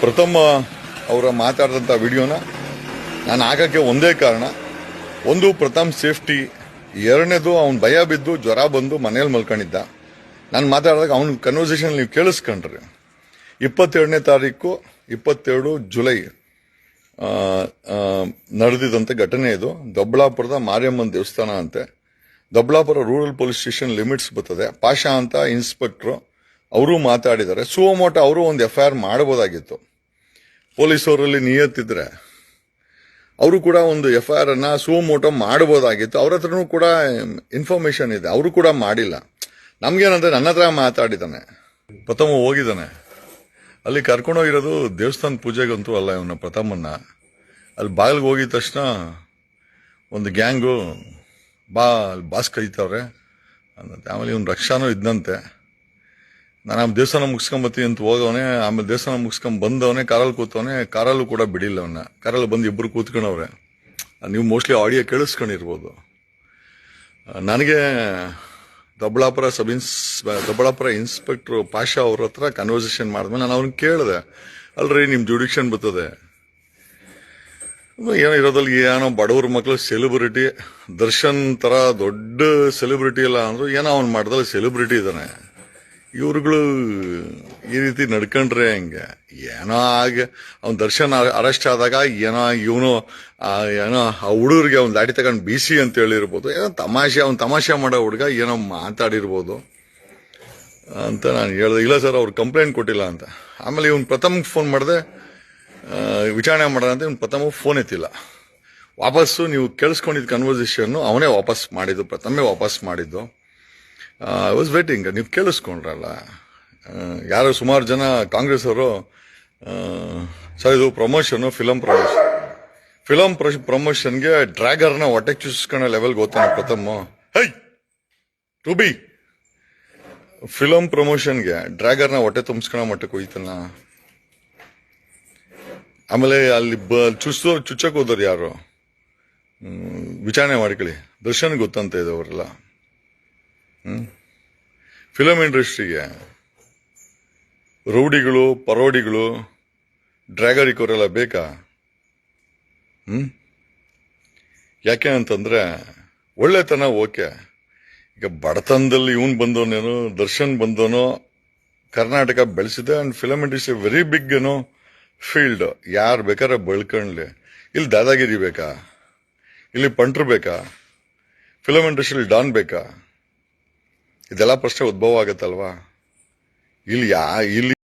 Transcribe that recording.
ಪ್ರಥಮ ಅವರ ಮಾತಾಡಿದಂಥ ವಿಡಿಯೋನ ನಾನು ಹಾಕಕ್ಕೆ ಒಂದೇ ಕಾರಣ, ಒಂದು ಪ್ರಥಮ್ ಸೇಫ್ಟಿ, ಎರಡನೇದು ಅವ್ನು ಭಯ ಬಿದ್ದು ಜ್ವರ ಬಂದು ಮನೇಲಿ ಮಲ್ಕೊಂಡಿದ್ದ. ನಾನು ಮಾತಾಡಿದಾಗ ಅವ್ನ ಕನ್ವರ್ಸೇಷನ್ ನೀವು ಕೇಳಿಸ್ಕೊಂಡ್ರಿ. 22ನೇ ತಾರೀಕು 22 ಜುಲೈ ನಡೆದಿದ್ದಂಥ ಘಟನೆ ಇದು. ದೊಬ್ಳಾಪುರದ ಮಾರಿಯಮ್ಮನ ದೇವಸ್ಥಾನ ಅಂತೆ. Doblapura rural police station limits ಬರ್ತದೆ. ಪಾಷಾ ಅಂತ ಇನ್ಸ್ಪೆಕ್ಟ್ರು ಅವರು ಮಾತಾಡಿದ್ದಾರೆ. ಸುವಮೋಟೋ ಅವರು ಒಂದು FIR ಮಾಡಬಹುದಾಗಿತ್ತು. ಪೊಲೀಸವರಲ್ಲಿ ನಿಯತ್ತಿದ್ರೆ ಅವರು ಕೂಡ ಒಂದು FIR ಅನ್ನ ಸುವಮೋಟೋ ಮಾಡಬಹುದಾಗಿತ್ತು. ಅವ್ರ ಹತ್ರನೂ ಕೂಡ ಇನ್ಫಾರ್ಮೇಶನ್ ಇದೆ, ಅವರು ಕೂಡ ಮಾಡಿಲ್ಲ. ನಮ್ಗೇನಂದ್ರೆ ನನ್ನ ಹತ್ರ ಮಾತಾಡಿದ್ದಾನೆ, ಪ್ರಥಮ ಹೋಗಿದ್ದಾನೆ, ಅಲ್ಲಿ ಕರ್ಕೊಂಡೋಗಿರೋದು ದೇವಸ್ಥಾನ ಪೂಜೆಗಂತೂ ಅಲ್ಲ ಇವನ ಪ್ರಥಮನ್ನ. ಅಲ್ಲಿ ಬಾಗಿಲ್ಗೆ ಹೋಗಿದ ತಕ್ಷಣ ಒಂದು ಗ್ಯಾಂಗು ಬಾಸ್ ಕೈತವ್ರೆ ಅನ್ನಂತೆ. ಆಮೇಲೆ ಇವನು ರಕ್ಷಾನೂ ಇದ್ದಂತೆ. ನಾನು ಆಮೇಲೆ ದೇವಸ್ಥಾನ ಮುಗಿಸ್ಕೊಂಬತ್ತೀನಿ ಅಂತ ಹೋಗವನೆ. ಆಮೇಲೆ ದೇವಸ್ಥಾನ ಮುಗಿಸ್ಕೊಂಡ್ ಬಂದವನೇ ಕಾರಲ್ಲಿ ಕೂತವನೆ. ಕಾರಲ್ಲೂ ಕೂಡ ಬಿಡಿಲ್ಲ ಅವನ್ನ. ಕಾರಲ್ಲಿ ಬಂದು ಇಬ್ಬರು ಕೂತ್ಕೊಂಡವ್ರೆ. ನೀವು ಮೋಸ್ಟ್ಲಿ ಆಡಿಯೋ ಕೇಳಿಸ್ಕೊಂಡಿರ್ಬೋದು. ನನಗೆ ದೊಬ್ಳಾಪುರ ಇನ್ಸ್ಪೆಕ್ಟರ್ ಪಾಷಾ ಅವ್ರ ಹತ್ರ ಕನ್ವರ್ಸೇಷನ್ ಮಾಡಿದ್ಮೇಲೆ ನಾನು ಅವ್ನಿಗೆ ಕೇಳಿದೆ, ಅಲ್ರಿ ನಿಮ್ ಜುಡಿಕ್ಷನ್ ಬರ್ತದೆ, ಏನೋ ಇರೋದಲ್ಲಿ ಏನೋ ಬಡವ್ರ ಮಕ್ಳು ಸೆಲೆಬ್ರಿಟಿ, ದರ್ಶನ್ ತರ ದೊಡ್ಡ ಸೆಲೆಬ್ರಿಟಿ ಇಲ್ಲ ಅಂದ್ರು ಏನೋ ಅವ್ನು ಮಾಡ್ದಲ್ಲಿ ಸೆಲೆಬ್ರಿಟಿ ಇದ್ದಾನೆ. ಇವ್ರುಗಳು ಈ ರೀತಿ ನಡ್ಕೊಂಡ್ರೆ ಹೆಂಗೆ? ಏನೋ ಹಾಗೆ ಅವ್ನ ದರ್ಶನ್ ಅರೆಸ್ಟ್ ಆದಾಗ ಏನೋ ಇವನು ಏನೋ ಆ ಹುಡುಗರಿಗೆ ಅವ್ನು ಲಾಠಿ ತಗೊಂಡು BC ಅಂತ ಹೇಳಿರ್ಬೋದು. ಏನೋ ತಮಾಷೆ ಮಾಡೋ ಹುಡುಗ ಏನೋ ಮಾತಾಡಿರ್ಬೋದು ಅಂತ ನಾನು ಹೇಳ್ದೆ. ಇಲ್ಲ ಸರ್ ಅವ್ರು ಕಂಪ್ಲೇಂಟ್ ಕೊಟ್ಟಿಲ್ಲ ಅಂತ. ಆಮೇಲೆ ಇವ್ನು ಪ್ರಥಮ್ಗೆ ಫೋನ್ ಮಾಡಿದೆ, ವಿಚಾರಣೆ ಮಾಡೋಣ ಅಂತ. ಇವ್ನು ಪ್ರಥಮ ಫೋನ್ ಎತ್ತಿಲ್ಲ. ವಾಪಸ್ಸು ನೀವು ಕೇಳಿಸ್ಕೊಂಡಿದ್ದ ಕನ್ವರ್ಸೇಷನ್ ಅವನೇ ವಾಪಸ್ ಮಾಡಿದ್ದು, ಪ್ರಥಮೇ ವಾಪಸ್ ಮಾಡಿದ್ದು. I was waiting. ನೀವು ಕೇಳಿಸ್ಕೊಂಡ್ರಲ್ಲ, ಯಾರು ಸುಮಾರು ಜನ ಕಾಂಗ್ರೆಸ್ ಅವರು ಸರ್ ಇದು ಪ್ರಮೋಷನ್, ಫಿಲಂ ಪ್ರಮೋಷನ್ಗೆ ಡ್ರ್ಯಾಗರ್ನ ಹೊಟ್ಟೆ ಚುಸ್ಕೊಳ್ಳೋ ಲೆವೆಲ್ಗೆ ಹೋಗ್ತಾನೆ ಪ್ರಥಮ. ಹೈ ಟು ಫಿಲಂ ಪ್ರಮೋಷನ್ಗೆ ಡ್ರ್ಯಾಗರ್ನ ಹೊಟ್ಟೆ ತುಂಬಿಸ್ಕೊಳ್ಳೋ ಮಟ್ಟಕ್ಕೆ ಹೋಯ್ತಾನ. ಆಮೇಲೆ ಅಲ್ಲಿ ಚುಚ್ಚಕ್ ಹೋದವ್ರು ಯಾರು ವಿಚಾರಣೆ ಮಾಡ್ಕೊಳ್ಳಿ. ದರ್ಶನ್ ಗೊತ್ತಂತ ಇದೆ ಅವರೆಲ್ಲ. ಫಿಲಂ ಇಂಡಸ್ಟ್ರಿಗೆ ರೌಡಿಗಳು, ಪರೋಡಿಗಳು, ಡ್ರ್ಯಾಗರಿಕೋರೆಲ್ಲ ಬೇಕಾ? ಯಾಕೆ ಅಂತಂದ್ರೆ ಒಳ್ಳೆತನ ಓಕೆ. ಈಗ ಬಡತನದಲ್ಲಿ ಇವನ್ ಬಂದವನೇನು, ದರ್ಶನ್ ಬಂದವನೋ, ಕರ್ನಾಟಕ ಬೆಳೆಸಿದೆ. And film industry very big ಏನೋ ಫೀಲ್ಡ್. ಯಾರು ಬೇಕಾದ್ರೆ ಬೆಳ್ಕೊಳ್ಳಿ. ಇಲ್ಲಿ ದಾದಾಗಿರಿ ಬೇಕಾ? ಇಲ್ಲಿ ಪಂಟ್ರು ಬೇಕಾ? ಫಿಲಂ ಇಂಡಸ್ಟ್ರಿಯಲ್ಲಿ ಡಾನ್ ಬೇಕಾ? ಇದೆಲ್ಲ ಪ್ರಶ್ನೆ ಉದ್ಭವ ಆಗತ್ತಲ್ವಾ? ಇಲ್ಲಿ